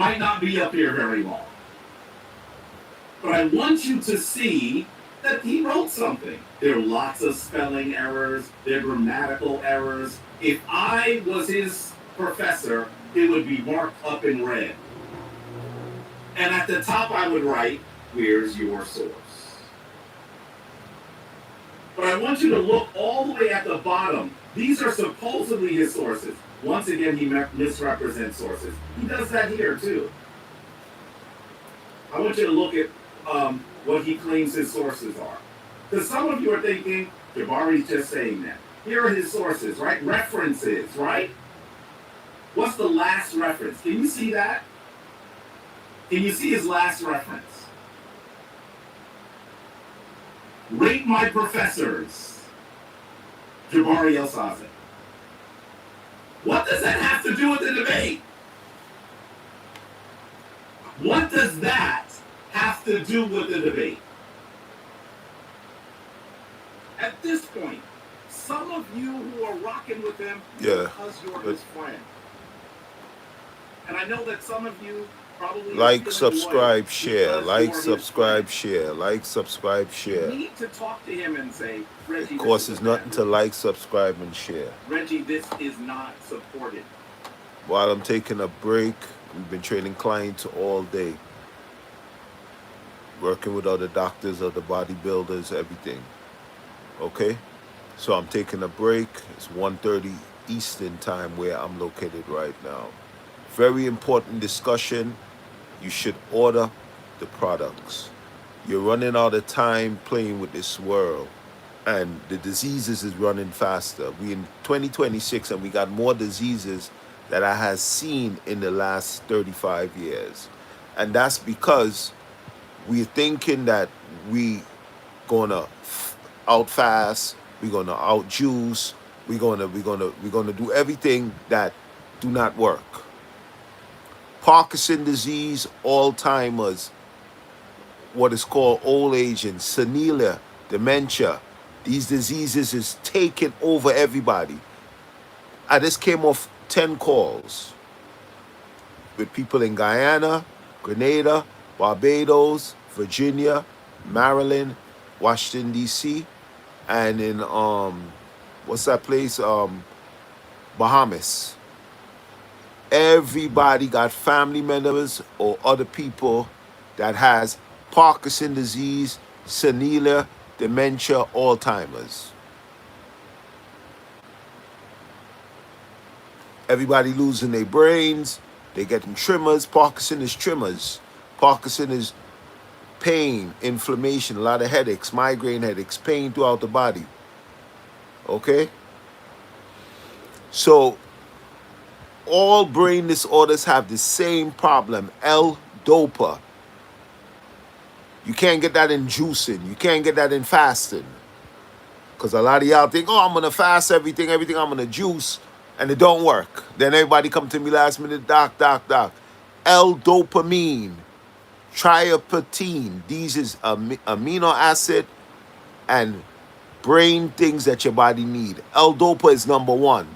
might not be up here very long. But I want you to see that he wrote something. There are lots of spelling errors, there are grammatical errors. If I was his professor, it would be marked up in red. And at the top, I would write, "Where's your source?" But I want you to look all the way at the bottom. These are supposedly his sources. Once again, he misrepresents sources. He does that here, too. I want you to look at what he claims his sources are. Because some of you are thinking, Jabari's just saying that. Here are his sources, right? References, right? What's the last reference? Can you see that? Can you see his last reference? Rate my professors. Jabari El-Sazin. What does that have to do with the debate? What does that have to do with the debate? At this point, some of you who are rocking with him because you're his friend. And I know that some of you probably like, subscribe, share. Like, subscribe, share. Like, subscribe, share. You need to talk to him and say, Reggie, of course, it's nothing to like, subscribe, and share. Reggie, this is not supported. While I'm taking a break, we've been training clients all day. Working with other doctors, other bodybuilders, everything. Okay? So I'm taking a break. It's 1:30 Eastern time where I'm located right now. Very important discussion. You should order the products. You're running out of time playing with this world. And the diseases is running faster. We in 2026 and we got more diseases that I have seen in the last 35 years. And that's because we're thinking that we gonna out fast, we're gonna out juice, we're gonna do everything that do not work. Parkinson disease, Alzheimer's, what is called old age, and senile dementia. These diseases is taking over everybody. I just came off 10 calls with people in Guyana, Grenada, Barbados, Virginia, Maryland, Washington, D.C., and in, what's that place? Bahamas. Everybody got family members or other people that has Parkinson disease, senile dementia, Alzheimer's. Everybody losing their brains. They getting tremors. Parkinson is tremors. Parkinson is pain, inflammation, a lot of headaches, migraine headaches, pain throughout the body. Okay? So, all brain disorders have the same problem, L-DOPA. You can't get that in juicing. You can't get that in fasting. Because a lot of y'all think, oh, I'm going to fast everything I'm going to juice, and it don't work. Then everybody come to me last minute, doc. L-dopamine, triapatine. These is amino acid and brain things that your body need. L-dopa is number one.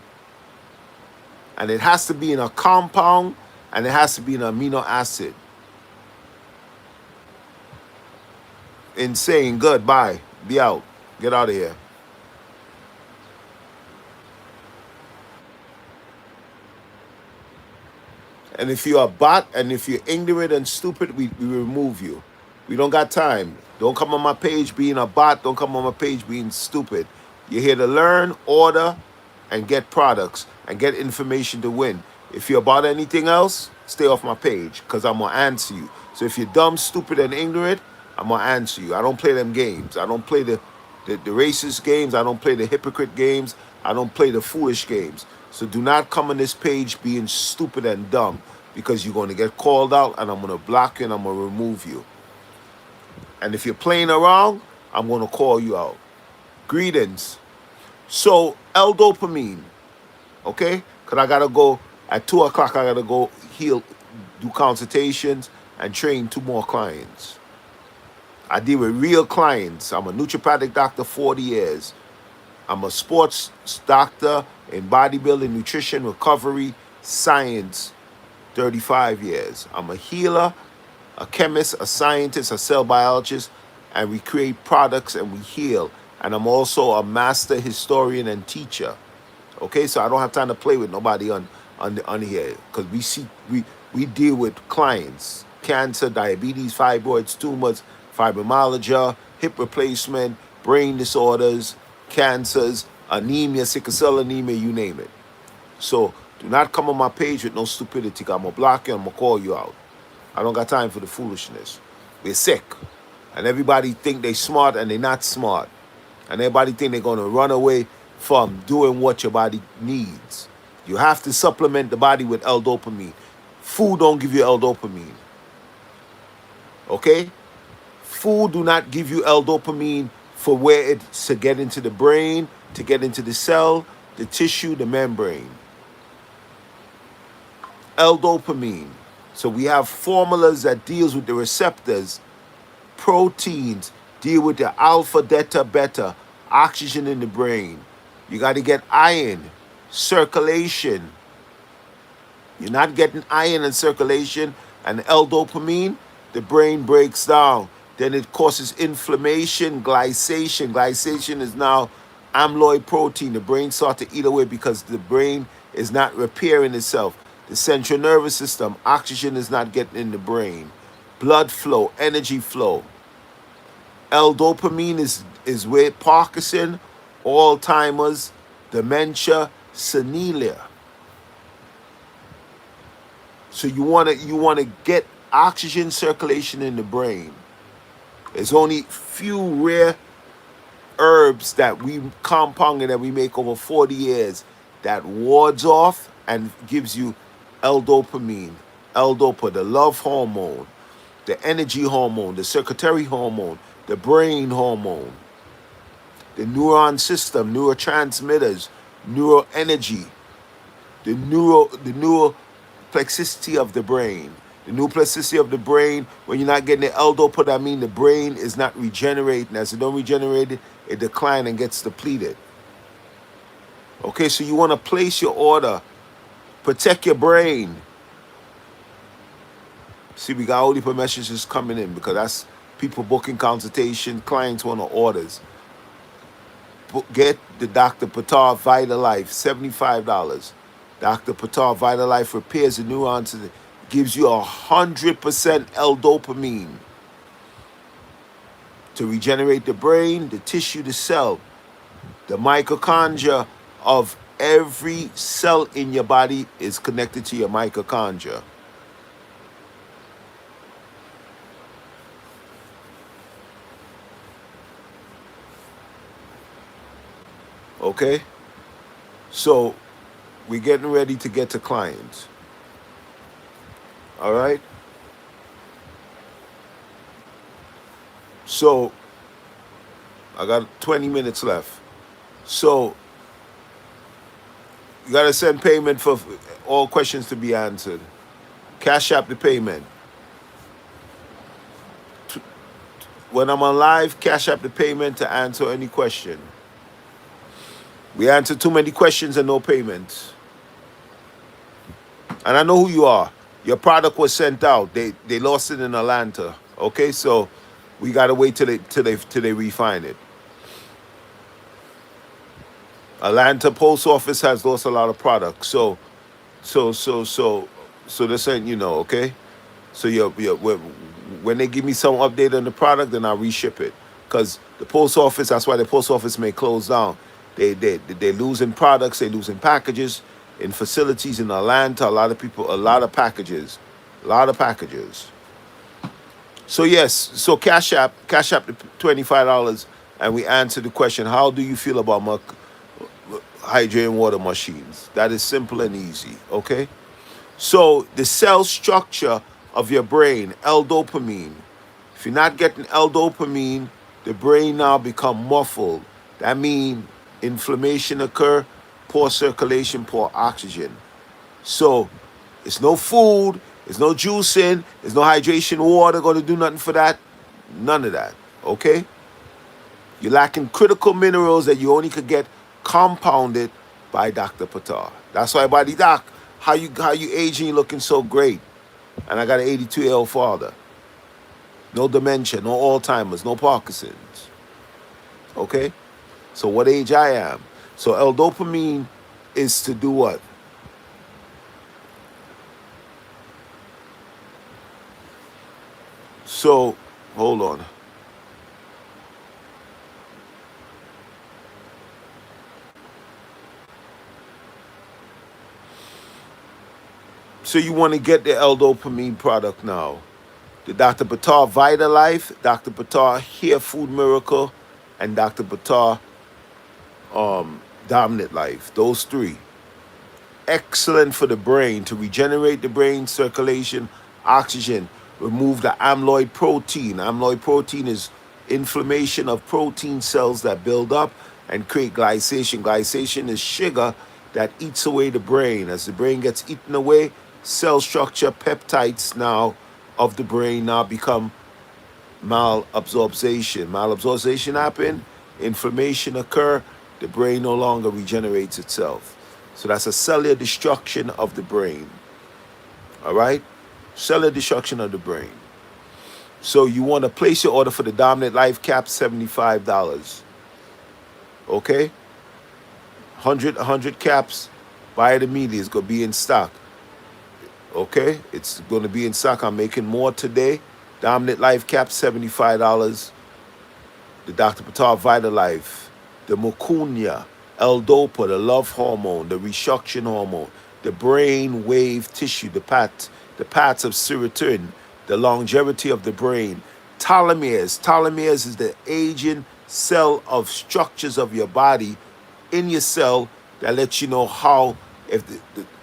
And it has to be in a compound, and it has to be an amino acid. Insane. Good. Bye. Be out. Get out of here. And if you're a bot and if you're ignorant and stupid, we remove you. We don't got time. Don't come on my page being a bot. Don't come on my page being stupid. You're here to learn, order, and get products and get information to win. If you're about anything else, stay off my page because I'm going to answer you. So if you're dumb, stupid, and ignorant, I'm going to answer you. I don't play them games. I don't play the racist games. I don't play the hypocrite games. I don't play the foolish games. So do not come on this page being stupid and dumb because you're going to get called out and I'm going to block you and I'm going to remove you. And if you're playing around, I'm going to call you out. Greetings. So L-dopamine, okay? Because I got to go at 2 o'clock, I got to go do consultations and train 2 more clients. I deal with real clients. I'm a naturopathic doctor, 40 years. I'm a sports doctor in bodybuilding, nutrition, recovery, science. 35 years. I'm a healer, a chemist, a scientist, a cell biologist, and we create products and we heal. And I'm also a master historian and teacher. Okay, so I don't have time to play with nobody on here because we deal with clients, cancer, diabetes, fibroids, tumors, fibromyalgia, hip replacement, brain disorders, cancers, anemia, sickle cell anemia, you name it. So do not come on my page with no stupidity. I'm gonna block you. I'm gonna call you out. I don't got time for the foolishness. We're sick, and everybody think they smart and they not smart, and everybody think they're gonna run away from doing what your body needs. You have to supplement the body with L-dopamine. Food don't give you L-dopamine. Okay? Food do not give you L-dopamine for where it's to get into the brain, to get into the cell, the tissue, the membrane. L-dopamine. So we have formulas that deals with the receptors. Proteins deal with the alpha, delta, beta, oxygen in the brain. You got to get iron, circulation. You're not getting iron and circulation and L-dopamine, the brain breaks down. Then it causes inflammation, glycation. Glycation is now amyloid protein. The brain starts to eat away because the brain is not repairing itself. The central nervous system, oxygen is not getting in the brain. Blood flow, energy flow. L-dopamine is where Parkinson, Alzheimer's, dementia, senilia. So you wanna get oxygen circulation in the brain. There's only few rare herbs that we compound and that we make over 40 years that wards off and gives you L-dopamine, L-dopa, the love hormone, the energy hormone, the secretory hormone, the brain hormone, the neuron system, neurotransmitters, neural energy, the neuroplasticity of the brain. The neuroplasticity of the brain, when you're not getting the L-dopa, that means the brain is not regenerating. As it don't regenerate, it declines and gets depleted. Okay, so you want to place your order. Protect your brain. See, we got all these messages coming in because that's people booking consultation. Clients want orders. Get the Dr.Ptah Vital Life, $75. Dr.Ptah Vital Life repairs the neurons, gives you 100% L-dopamine to regenerate the brain, the tissue, the cell, the mitochondria of every cell in your body is connected to your mitochondria. Okay? So we're getting ready to get to clients. All right? So I got 20 minutes left. So you got to send payment for all questions to be answered. Cash App the payment. When I'm on live, Cash App the payment to answer any question. We answer too many questions and no payments. And I know who you are. Your product was sent out. They lost it in Atlanta. Okay, so we gotta wait till they refine it. Atlanta post office has lost a lot of products. So this ain't, okay. So when they give me some update on the product, then I'll reship it. Because the post office, that's why the post office may close down. They're losing products, they're losing packages in facilities in Atlanta. A lot of packages. So yes, so Cash App the $25, and we answer the question: how do you feel about my hydrating water machines? That is simple and easy. Okay. So the cell structure of your brain, L-dopamine. If you're not getting L-dopamine, the brain now become muffled. That means inflammation occur, poor circulation, poor oxygen. So it's no food, it's no juicing, there's no hydration water going to do nothing for that. None of that. Okay? You're lacking critical minerals that you only could get compounded by Dr.Ptah. That's why everybody, Doc, How you aging? You looking so great? And I got an 82-year-old father. No dementia, no Alzheimer's, no Parkinson's. Okay? So what age I am. So L-dopamine is to do what? So, hold on. So you want to get the L-dopamine product now. The Dr.Ptah Vita Life, Dr.Ptah Hair Food Miracle, and Dr.Ptah Dominant Life. Those three. Excellent for the brain to regenerate the brain circulation, oxygen, remove the amyloid protein. Amyloid protein is inflammation of protein cells that build up and create glycation. Glycation is sugar that eats away the brain. As the brain gets eaten away, cell structure peptides now of the brain now become malabsorption. Malabsorption happen, inflammation occur, the brain no longer regenerates itself. So that's a cellular destruction of the brain. All right? Cellular destruction of the brain. So you want to place your order for the Dominant Life Cap, $75. Okay? 100 caps by the media is going to be in stock. Okay? It's going to be in stock. I'm making more today. Dominant Life Cap, $75. The Dr.Ptah Vita Life, the Mucunia, L-Dopa, the love hormone, the resuction hormone, the brain wave tissue, the paths of serotonin, the longevity of the brain, telomeres. Telomeres is the aging cell of structures of your body in your cell that lets you know how, if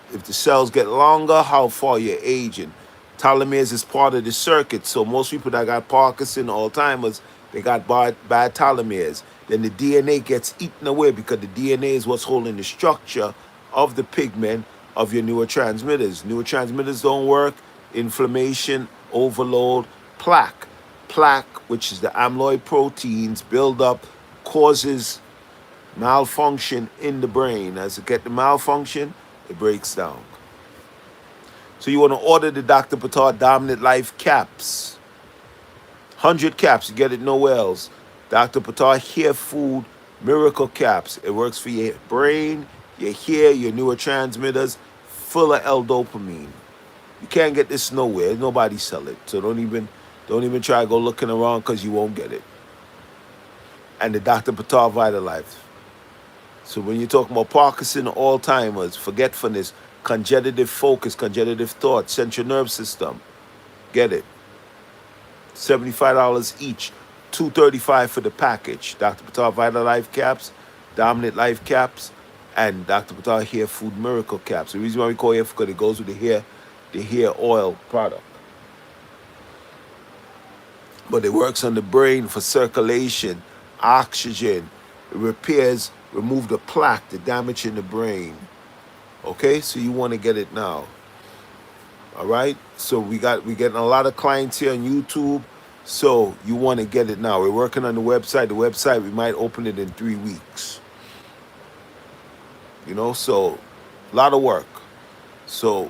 the cells get longer, how far you're aging. Telomeres is part of the circuit. So most people that got Parkinson, Alzheimer's, they got bad telomeres. Then the DNA gets eaten away because the DNA is what's holding the structure of the pigment of your neurotransmitters. Neurotransmitters don't work. Inflammation, overload, plaque. Plaque, which is the amyloid proteins, build up, causes malfunction in the brain. As it gets the malfunction, it breaks down. So you want to order the Dr.Ptah Dominant Life caps. 100 caps, you get it nowhere else. Dr.Ptah Hair Food Miracle Caps. It works for your brain, your hair, your neurotransmitters, full of L-dopamine. You can't get this nowhere. Nobody sell it. So don't even try to go looking around because you won't get it. And the Dr.Ptah Vita Life. So when you're talking about Parkinson, Alzheimer's, forgetfulness, congenitive focus, congenitive thought, central nervous system, get it. $75 each, $235 for the package. Dr.Ptah Vita Life caps, Dominant Life caps, and Dr.Ptah Hair Food Miracle caps. The reason why we call it because it goes with the hair oil product. But it works on the brain for circulation, oxygen, it repairs, remove the plaque, the damage in the brain. Okay, so you want to get it now. All right, so we're getting a lot of clients here on YouTube, so you want to get it now. We're working on the website. The website, we might open it in 3 weeks. You know, so a lot of work. So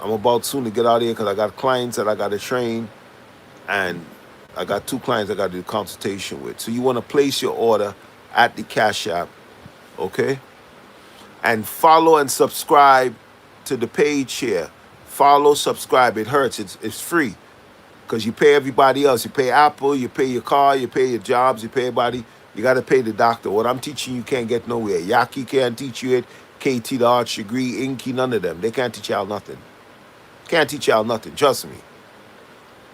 I'm about soon to get out of here because I got clients that I got to train, and I got 2 clients I got to do consultation with. So you want to place your order at the Cash App, okay? And follow and subscribe to the page here. Follow, subscribe. It hurts. It's free because you pay everybody else. You pay Apple, you pay your car, you pay your jobs, you pay everybody. You got to pay the doctor. What I'm teaching you can't get nowhere. Yaki can't teach you it. KT, the arts degree, Inky, none of them. They can't teach y'all nothing. Can't teach y'all nothing. Trust me.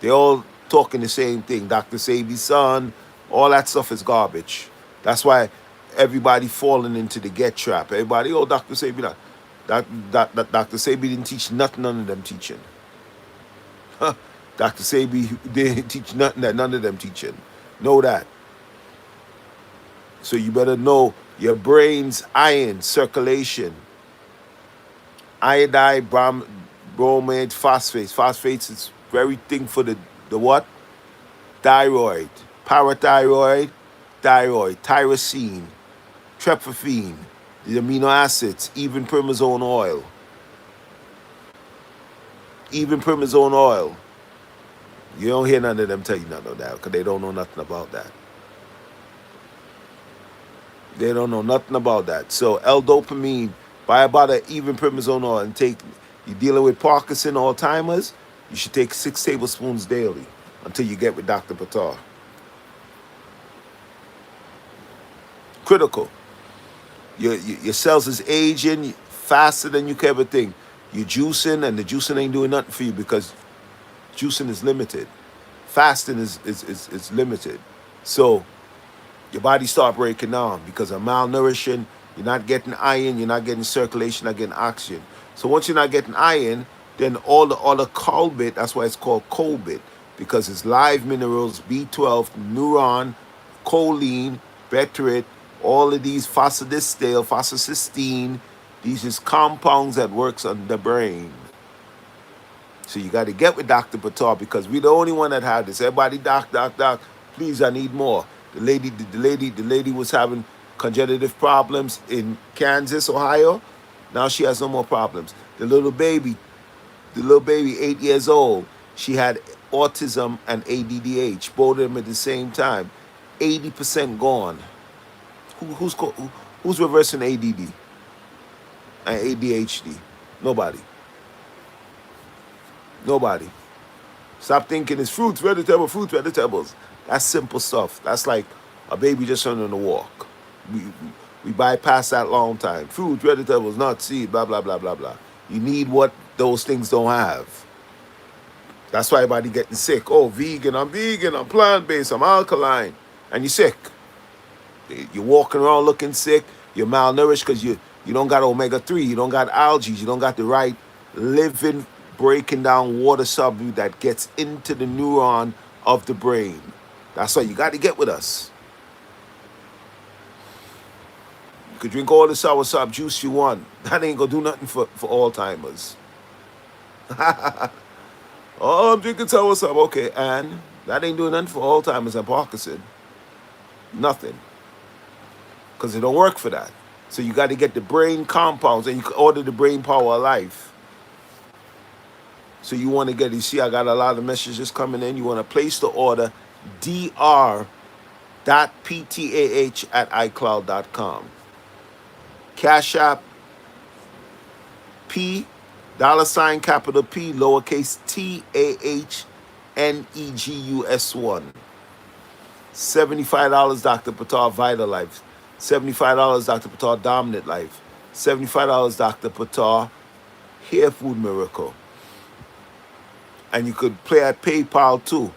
They all talking the same thing. Dr. Sabi's son, all that stuff is garbage. That's why everybody falling into the get trap. Everybody, oh, Dr. Sabi, Dr. Sabi didn't teach nothing none of them teaching. Huh. Dr. Sabi didn't teach nothing that none of them teaching. Know that. So you better know your brain's iron circulation. Iodide, bromate, phosphates. Phosphates is very thing for the what? Thyroid. Parathyroid, thyroid, tyrosine, tryptophan, the amino acids, even primazone oil. even prednisone oil. You don't hear none of them tell you none of that because they don't know nothing about that. They don't know nothing about that. So L-dopamine, buy about an even prednisone oil and take. You're dealing with Parkinson, Alzheimer's, you should take 6 tablespoons daily until you get with Dr. Ptah. Critical. Your cells is aging faster than you can ever think. You're juicing, and the juicing ain't doing nothing for you because juicing is limited. Fasting is limited. So your body start breaking down because of malnourishing. You're not getting iron, you're not getting circulation, not getting oxygen. So once you're not getting iron, then all the other colbit, that's why it's called colbit, because it's live minerals, B12, neuron, choline, betarit, all of these phosphodistale, phosphocysteine, these is compounds that works on the brain. So you got to get with Dr. Ptah because we're the only one that have this. Everybody, doc, please, I need more. The lady was having congenitive problems in Kansas, Ohio. Now she has no more problems. The little baby, 8 years old, she had autism and ADDH, both of them at the same time. 80% gone. Who's reversing ADD and ADHD? Nobody. Nobody. Stop thinking it's fruits, vegetables. That's simple stuff. That's like a baby just learning to walk. We bypass that long time. Fruits, vegetables, nuts, seed, blah, blah, blah, blah, blah. You need what those things don't have. That's why everybody getting sick. Oh, I'm vegan, I'm plant-based, I'm alkaline. And you're sick. You're walking around looking sick. You're malnourished because you don't got omega-3. You don't got algae. You don't got the right living, breaking down water substance that gets into the neuron of the brain. That's why you got to get with us. You could drink all the soursop juice you want. That ain't going to do nothing for Alzheimer's. Oh, I'm drinking soursop. Okay, and that ain't doing nothing for Alzheimer's and Parkinson. Nothing. Because it don't work for that. So you got to get the brain compounds, and you can order the brain power of life. So you want to get, you see, I got a lot of messages coming in. You want to place the order dr.ptah@icloud.com. Cash App P, $, P, lowercase TAHNEGUS1. $75 Dr. Ptah Vital Life. $75 Dr. Ptah Dominant Life. $75 Dr. Ptah Hair Food Miracle. And you could play at PayPal too.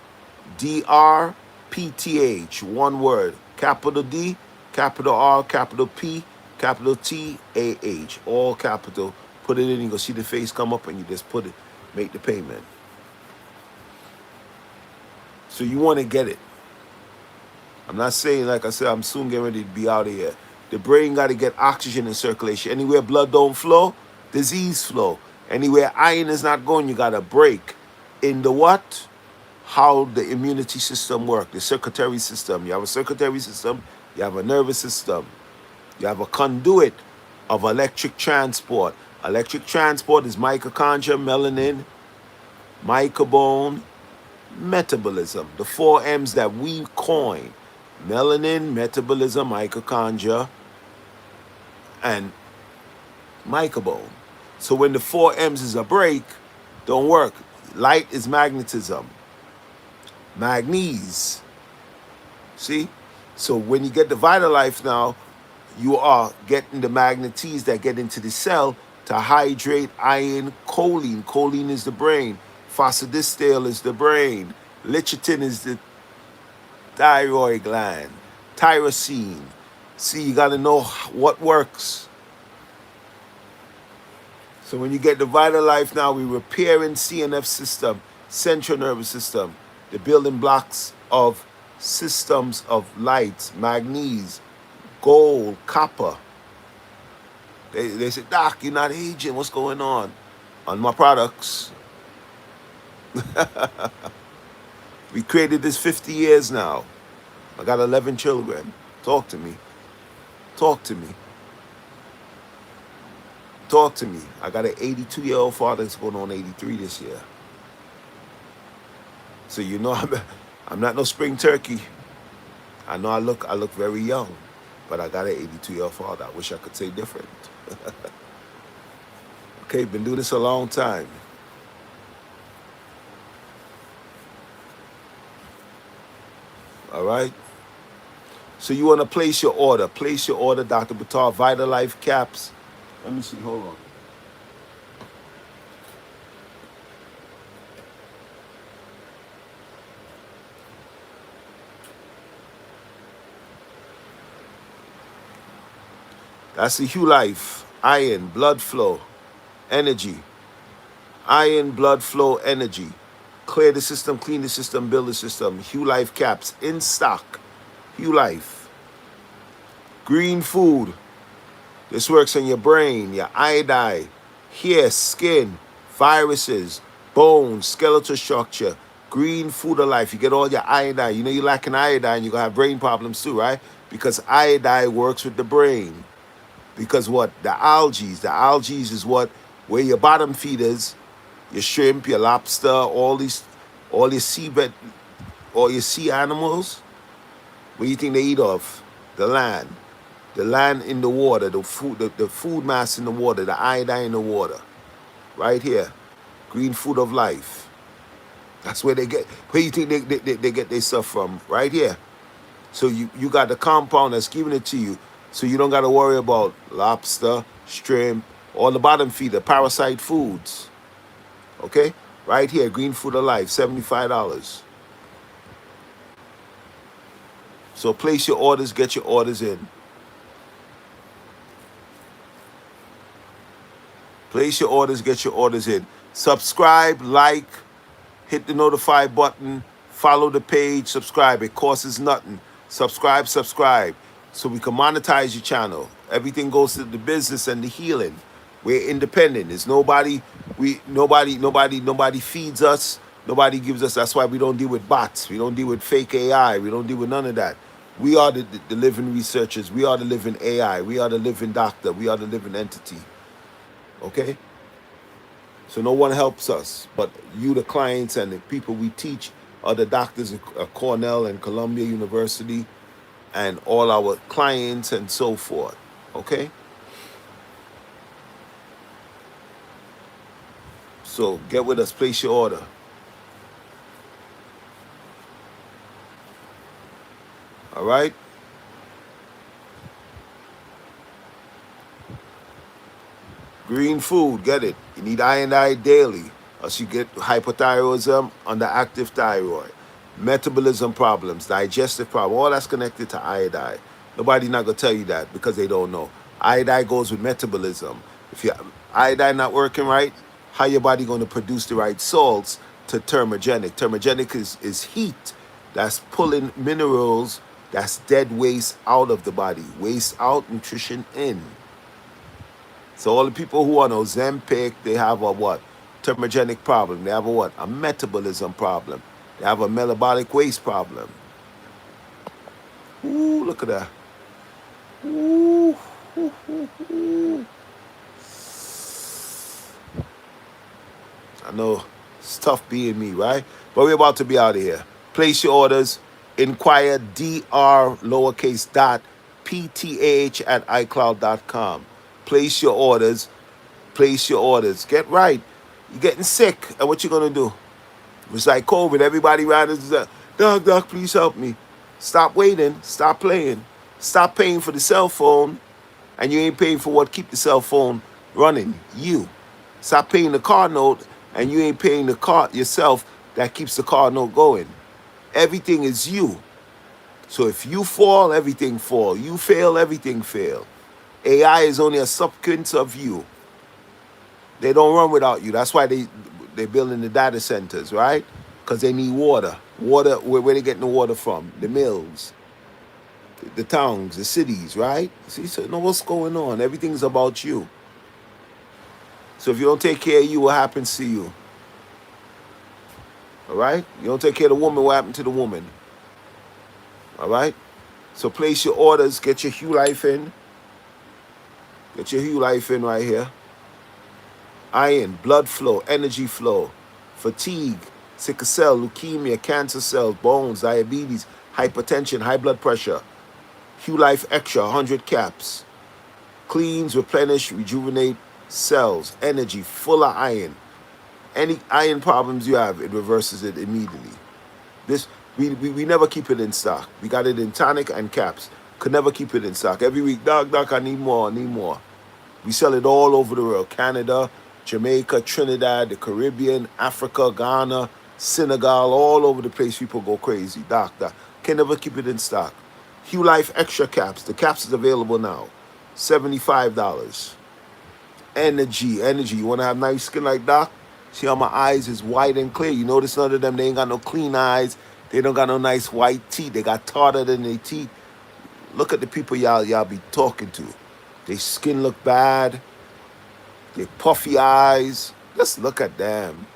DRPTH, one word. Capital D, capital R, capital P, capital TAH. All capital. Put it in, you go see the face come up and you just put it, make the payment. So you want to get it. I'm not saying, like I said, I'm soon getting ready to be out of here. The brain got to get oxygen in circulation. Anywhere blood don't flow, disease flow. Anywhere iron is not going, you got to break in the what? How the immunity system works, the circulatory system. You have a circulatory system, you have a nervous system. You have a conduit of electric transport. Electric transport is mitochondria, melanin, microbone, metabolism. The 4 M's that we coined. Melanin, metabolism, mitochondria, and microbone. So when the 4 M's is a break, don't work. Light is magnetism. Magnesium. See? So when you get the Vital Life now, you are getting the magnesium that get into the cell to hydrate iron, choline. Choline is the brain. Phosphodistale is the brain. Lecithin is the thyroid gland. Tyrosine. See, you got to know what works. So when you get the Vital Life now, we're repairing CNF system, central nervous system, the building blocks of systems of lights, magnesium, gold, copper. They say, Doc, you're not aging. What's going on? On my products. We created this 50 years now. I got 11 children. Talk to me. Talk to me. Talk to me. I got an 82-year-old father that's going on 83 this year. So you know I'm not no spring turkey. I know I look very young, but I got an 82-year father. I wish I could say different. Okay, been doing this a long time. All right. So you want to place your order. Place your order, Dr.Ptah, Vital Life caps. Let me see. Hold on. That's the Hue Life. Iron, blood flow, energy. Iron, blood flow, energy. Clear the system, clean the system, build the system. Hue Life caps in stock. Hue Life. Green food. This works on your brain, your iodine, hair, skin, viruses, bones, skeletal structure. Green food of life. You get all your iodine. You know you're lacking iodine, you're going to have brain problems too, right? Because iodine works with the brain. Because what? The algae is what? Where your bottom feeders, your shrimp, your lobster, all your seabed, all your sea animals, what do you think they eat off? The land. The land in the water, the food mass in the water, the iodine in the water. Right here. Green food of life. That's where they get, where you think they get their stuff from? Right here. So you got the compound that's giving it to you. So you don't got to worry about lobster, shrimp, or the bottom feeder, parasite foods. Okay? Right here, green food of life, $75. So place your orders, get your orders in. Place your orders, get your orders in. Subscribe, like, hit the notify button, follow the page, subscribe. It costs nothing. Subscribe. So we can monetize your channel. Everything goes to the business and the healing. We're independent. There's nobody feeds us. Nobody gives us. That's why we don't deal with bots. We don't deal with fake AI. We don't deal with none of that. We are the living researchers. We are the living AI. We are the living doctor. We are the living entity. Okay? So no one helps us, but you, the clients, and the people we teach are the doctors at Cornell and Columbia University, and all our clients and so forth. Okay? So get with us, place your order. All right? Green food, get it. You need iodine daily, else you get hypothyroidism, underactive thyroid, metabolism problems, digestive problem, all that's connected to iodine. Nobody's not going to tell you that because they don't know. Iodine goes with metabolism. If your iodine not working right, how your body going to produce the right salts to thermogenic? Thermogenic is heat that's pulling minerals, that's dead waste out of the body. Waste out, nutrition in. So all the people who are on Ozempic, they have a what? Thermogenic problem. They have a what? A metabolism problem. They have a metabolic waste problem. Ooh, look at that. Ooh, ooh, ooh, ooh. I know it's tough being me, right? But we're about to be out of here. Place your orders. Inquire dr lowercase dot ptah@icloud.com. Place your orders. Place your orders. Get right. You're getting sick. And what you going to do? It's like COVID. Everybody around is doc, please help me. Stop waiting. Stop playing. Stop paying for the cell phone. And you ain't paying for what keep the cell phone running. You. Stop paying the car note. And you ain't paying the car yourself that keeps the car note going. Everything is you. So if you fall, everything fall. You fail, everything fail. AI is only a subsequence of you. They don't run without you. That's why they're building the data centers, right? Because they need water. Water, where they getting the water from? The mills, the towns, the cities, right? See, so you know what's going on. Everything's about you. So if you don't take care of you, what happens to you? All right? You don't take care of the woman, what happened to the woman? All right? So place your orders. Get your Hue Life in. Get your Hue Life in right here. Iron, blood flow, energy flow, fatigue, sickle cell, leukemia, cancer cells, bones, diabetes, hypertension, high blood pressure. Q Life Extra, 100 caps. Cleans, replenish, rejuvenate cells, energy, full of iron. Any iron problems you have, it reverses it immediately. This we never keep it in stock. We got it in tonic and caps. Could never keep it in stock. Every week, doc, I need more, I need more. We sell it all over the world. Canada, Jamaica, Trinidad, the Caribbean, Africa, Ghana, Senegal, all over the place. People go crazy. Doc. Can never keep it in stock. Q Life Extra Caps. The caps is available now. $75. Energy. You want to have nice skin like Doc? See how my eyes is white and clear. You notice none of them, they ain't got no clean eyes. They don't got no nice white teeth. They got tartar than their teeth. Look at the people y'all be talking to. They skin look bad. They puffy eyes. Let's look at them.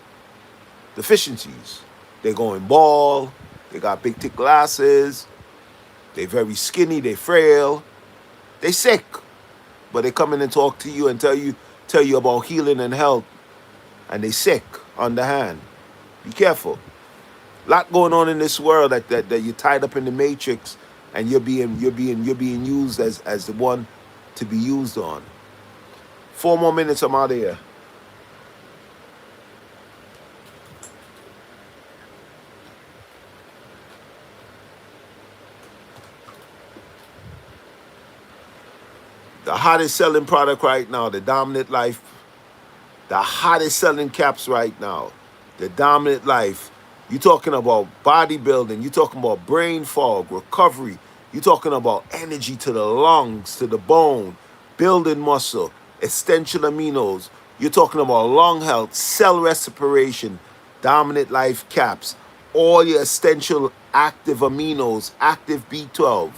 Deficiencies. They going bald. They got big thick glasses. They very skinny. They frail. They sick. But they come in and talk to you and tell you about healing and health. And they sick on the hand. Be careful. A lot going on in this world that you're tied up in the matrix and you're being used as the one to be used on. 4 more minutes, I'm out of here. The hottest selling product right now, the Dominant Life. The hottest selling caps right now, the Dominant Life. You're talking about bodybuilding. You're talking about brain fog, recovery. You're talking about energy to the lungs, to the bone, building muscle, essential aminos. You're talking about lung health, cell respiration, Dominant Life caps, all your essential active aminos, active B12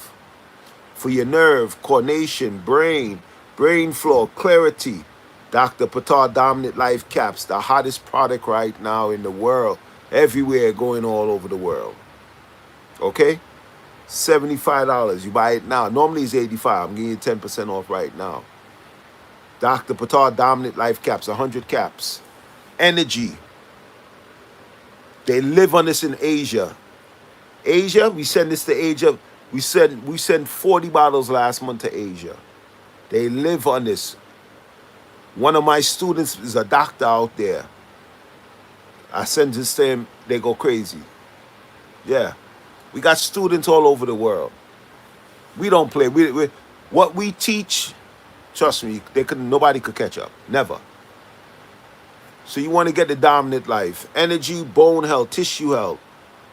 for your nerve, coordination, brain flow, clarity. Dr.Ptah Dominant Life caps, the hottest product right now in the world, everywhere, going all over the world. Okay? $75. You buy it now. Normally it's $85. I'm giving you 10% off right now. Dr.Ptah Dominant Life caps, 100 caps. Energy. They live on this in Asia. Asia, we send this to Asia. We sent 40 bottles last month to Asia. They live on this. One of my students is a doctor out there. I send this to him, they go crazy. Yeah. We got students all over the world. We don't play. What we teach, trust me, nobody could catch up. Never. So you want to get the Dominant Life. Energy, bone health, tissue health,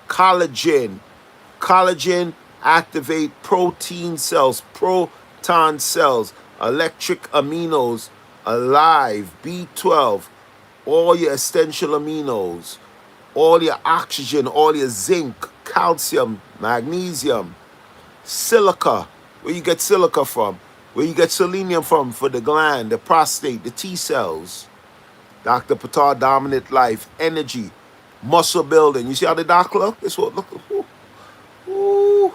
collagen. Collagen activate protein cells, proton cells, electric aminos, alive, B12, all your essential aminos, all your oxygen, all your zinc, calcium, magnesium, silica. Where you get silica from? Where you get selenium from for the gland, the prostate, the T cells. Dr.Ptah Dominant Life, energy, muscle building. You see how the doc look? This what look. Ooh,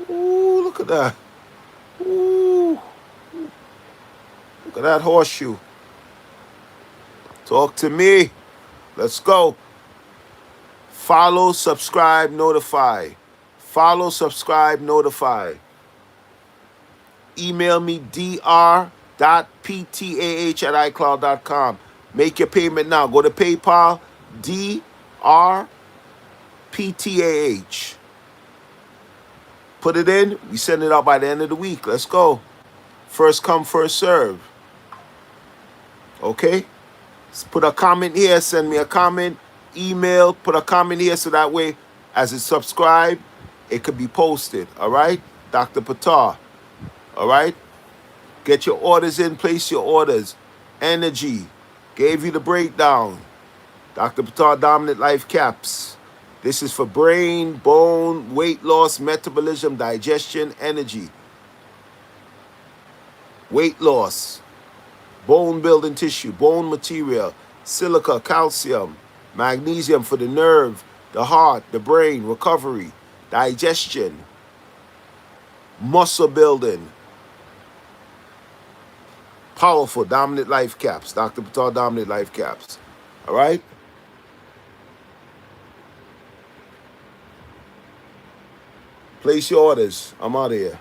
look at that. Ooh. Look at that horseshoe. Talk to me. Let's go. Follow, subscribe, notify. Follow, subscribe, notify. Email me dr.ptah@icloud.com. Make your payment now. Go to PayPal, drptah. Put it in. We send it out by the end of the week. Let's go. First come, first serve. Okay? Put a comment here. Send me a comment. Email. Put a comment here so that way, as it's subscribed, it could be posted. All right? Dr.Ptah. All right? Get your orders in. Place your orders. Energy. Gave you the breakdown. Dr.Ptah Dominant Life caps. This is for brain, bone, weight loss, metabolism, digestion, energy. Weight loss, bone building tissue, bone material, silica, calcium, magnesium for the nerve, the heart, the brain, recovery, digestion, muscle building. Powerful Dominant Life caps. Dr.Ptah Dominant Life caps. All right? Place your orders. I'm out of here.